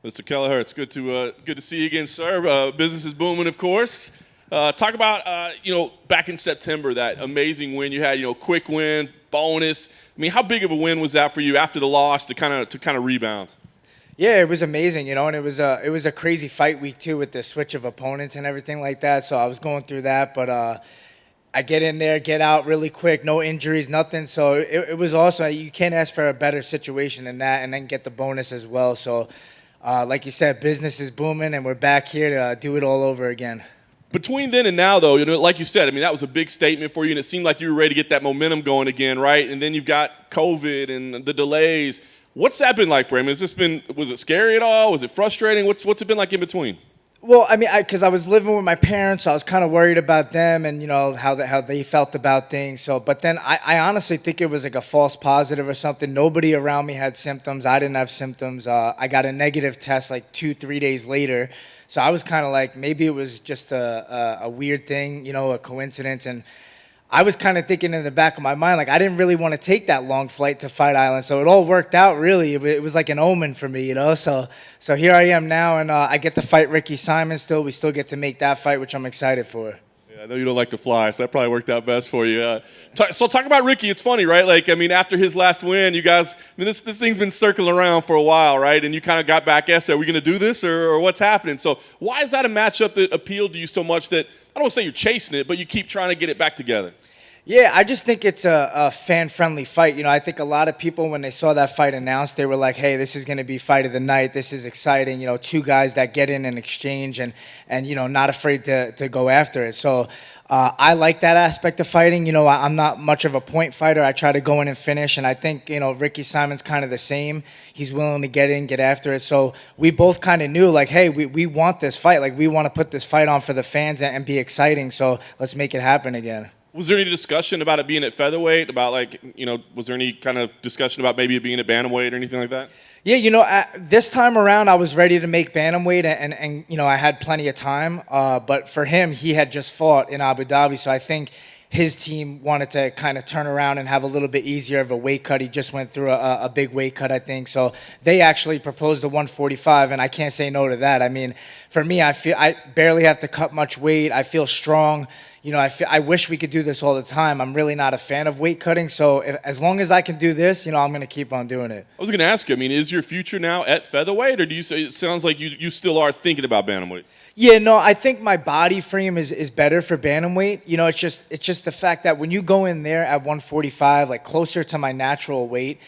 Mr. Kelleher, it's good to see you again, sir. Business is booming, of course. Talk about back in September, that amazing win you had. Quick win, bonus. I mean, how big of a win was that for you after the loss to kind of rebound? Yeah, it was amazing, and it was a crazy fight week too with the switch of opponents and everything like that. So I was going through that, but I get in there, get out really quick, no injuries, nothing. So it was awesome. You can't ask for a better situation than that, and then get the bonus as well. So, like you said, business is booming, and we're back here to do it all over again. Between then and now, though, like you said, I mean, that was a big statement for you, and it seemed like you were ready to get that momentum going again, right? And then you've got COVID and the delays. What's that been like for him? Was it scary at all? Was it frustrating? What's it been like in between? Well, I mean, because I was living with my parents, so I was kind of worried about them and how they felt about things. So, but then I honestly think it was like a false positive or something. Nobody around me had symptoms. I didn't have symptoms. I got a negative test like 2-3 days later. So I was kind of like, maybe it was just a weird thing, a coincidence. And I was kind of thinking in the back of my mind, like, I didn't really want to take that long flight to Fight Island. So it all worked out, really. It was like an omen for me, So here I am now, and I get to fight Ricky Simon still. We still get to make that fight, which I'm excited for. Yeah, I know you don't like to fly, so that probably worked out best for you. So talk about Ricky. It's funny, right? Like, I mean, after his last win, you guys, this thing's been circling around for a while, right? And you kind of got back at, are we going to do this or what's happening? So why is that a matchup that appealed to you so much that, I don't want to say you're chasing it, but you keep trying to get it back together? Yeah, I just think it's a fan-friendly fight. I think a lot of people, when they saw that fight announced, they were like, hey, this is going to be fight of the night. This is exciting. Two guys that get in and exchange and not afraid to go after it. So I like that aspect of fighting. I'm not much of a point fighter. I try to go in and finish, and I think, Ricky Simon's kind of the same. He's willing to get in, get after it. So we both kind of knew, like, hey, we want this fight. Like, we want to put this fight on for the fans and be exciting. So let's make it happen again. Was there any discussion about it being at featherweight? About was there any kind of discussion about maybe it being at bantamweight or anything like that? Yeah, this time around I was ready to make bantamweight, and I had plenty of time. But for him, he had just fought in Abu Dhabi, so I think his team wanted to kind of turn around and have a little bit easier of a weight cut. He just went through a big weight cut, I think. So they actually proposed the 145, and I can't say no to that. I mean, for me, I barely have to cut much weight. I feel strong. I wish we could do this all the time. I'm really not a fan of weight cutting. So as long as I can do this, I'm going to keep on doing it. I was going to ask you, I mean, is your future now at featherweight, or do you say it sounds like you still are thinking about bantamweight? Yeah, no, I think my body frame is better for bantamweight. It's just the fact that when you go in there at 145, like closer to my natural weight,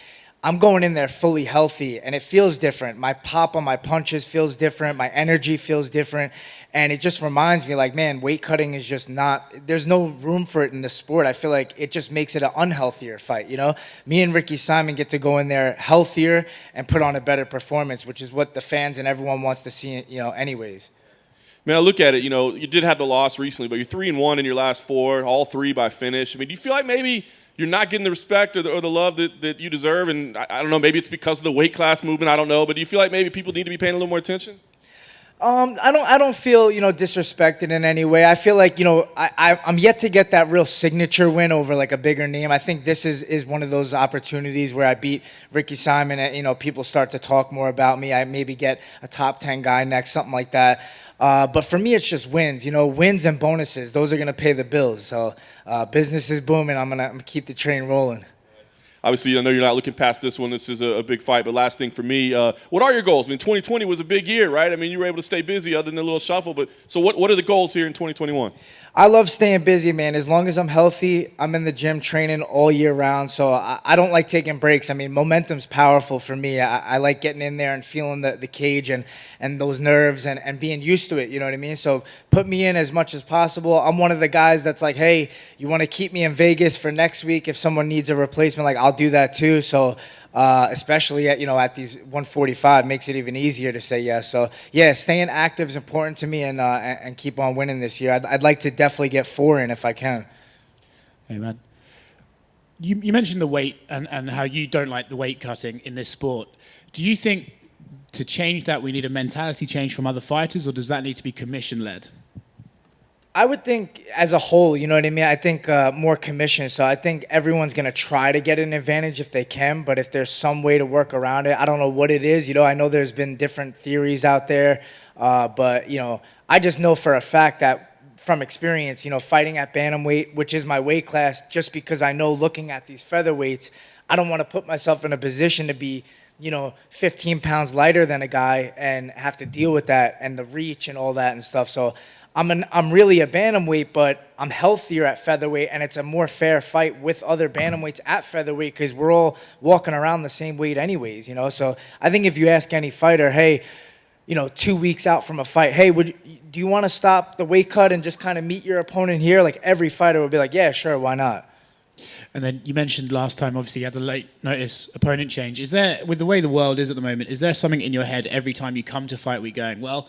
I'm going in there fully healthy, and it feels different. My pop on my punches feels different. My energy feels different, and it just reminds me, like, man, weight cutting is just not – there's no room for it in the sport. I feel like it just makes it an unhealthier fight, Me and Ricky Simon get to go in there healthier and put on a better performance, which is what the fans and everyone wants to see, anyways. Man, I look at it, you did have the loss recently, but you're 3-1 in your last 4, all 3 by finish. I mean, do you feel like maybe – you're not getting the respect or the love that you deserve? And I don't know, maybe it's because of the weight class movement, I don't know. But do you feel like maybe people need to be paying a little more attention? I don't feel, disrespected in any way. I feel like, I'm yet to get that real signature win over like a bigger name. I think this is one of those opportunities where I beat Ricky Simon and, people start to talk more about me. I maybe get a top 10 guy next, something like that. But for me, it's just wins, wins and bonuses. Those are going to pay the bills. So business is booming. I'm gonna keep the train rolling. Obviously, I know you're not looking past this one. This is a big fight. But last thing for me, what are your goals? I mean, 2020 was a big year, right? I mean, you were able to stay busy other than the little shuffle. But so what are the goals here in 2021? I love staying busy, man. As long as I'm healthy, I'm in the gym training all year round. So I don't like taking breaks. I mean, momentum's powerful for me. I like getting in there and feeling the cage and those nerves and being used to it, you know what I mean? So put me in as much as possible. I'm one of the guys that's like, hey, you want to keep me in Vegas for next week if someone needs a replacement? Like, I'll do that too. So especially at these 145 makes it even easier to say yes. So yeah, staying active is important to me and keep on winning this year. I'd like to definitely get 4 in if I can. Hey man, you mentioned the weight and how you don't like the weight cutting in this sport. Do you think to change that we need a mentality change from other fighters, or does that need to be commission led? I would think as a whole, you know what I mean? I think more commission. So I think everyone's going to try to get an advantage if they can, but if there's some way to work around it, I don't know what it is. You know, I know there's been different theories out there, but, you know, I just know for a fact that from experience, you know, fighting at bantamweight, which is my weight class, just because I know looking at these featherweights, I don't want to put myself in a position to be, you know, 15 pounds lighter than a guy and have to deal with that and the reach and all that and stuff. So I'm really a bantamweight, but I'm healthier at featherweight, and it's a more fair fight with other bantamweights at featherweight because we're all walking around the same weight anyways, you know. So I think if you ask any fighter, hey, you know, 2 weeks out from a fight, hey, do you want to stop the weight cut and just kind of meet your opponent here? Like every fighter would be like, yeah, sure, why not? And then you mentioned last time, obviously, you had the late notice opponent change. Is there, with the way the world is at the moment, is there something in your head every time you come to fight week going, well,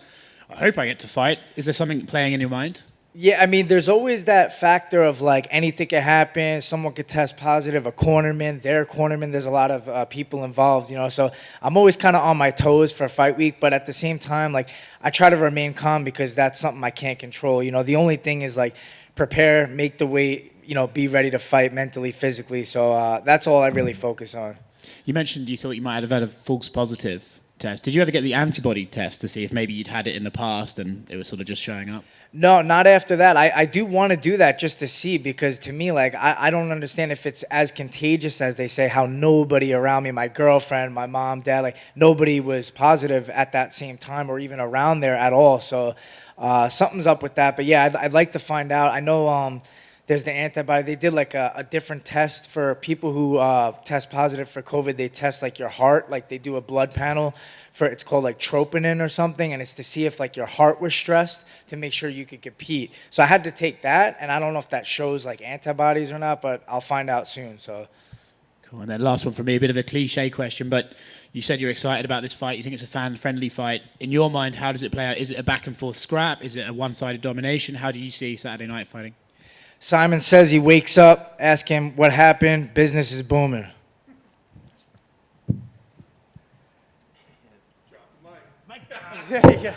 I hope I get to fight? Is there something playing in your mind? Yeah, I mean, there's always that factor of like anything could happen. Someone could test positive, a cornerman, their cornerman. There's a lot of people involved, you know. So I'm always kind of on my toes for fight week, but at the same time, like I try to remain calm because that's something I can't control. You know, the only thing is like prepare, make the weight, you know, be ready to fight mentally, physically. So that's all I really focus on. You mentioned you thought you might have had a false positive test. Did you ever get the antibody test to see if maybe you'd had it in the past and it was sort of just showing up? No, not after that. I do want to do that just to see because to me, like, I don't understand if it's as contagious as they say, how nobody around me, my girlfriend, my mom, dad, like nobody was positive at that same time or even around there at all. So something's up with that. But yeah, I'd like to find out. I know there's the antibody. They did like a different test for people who test positive for COVID. They test like your heart, like they do a blood panel for, it's called like troponin or something, and it's to see if like your heart was stressed to make sure you could compete. So I had to take that, and I don't know if that shows like antibodies or not, but I'll find out soon. So. Cool. And then last one for me, a bit of a cliche question, but you said you're excited about this fight. You think it's a fan-friendly fight. In your mind, how does it play out? Is it a back-and-forth scrap? Is it a one-sided domination? How do you see Saturday night fighting? Simon says he wakes up, ask him what happened, business is booming. Drop the mic.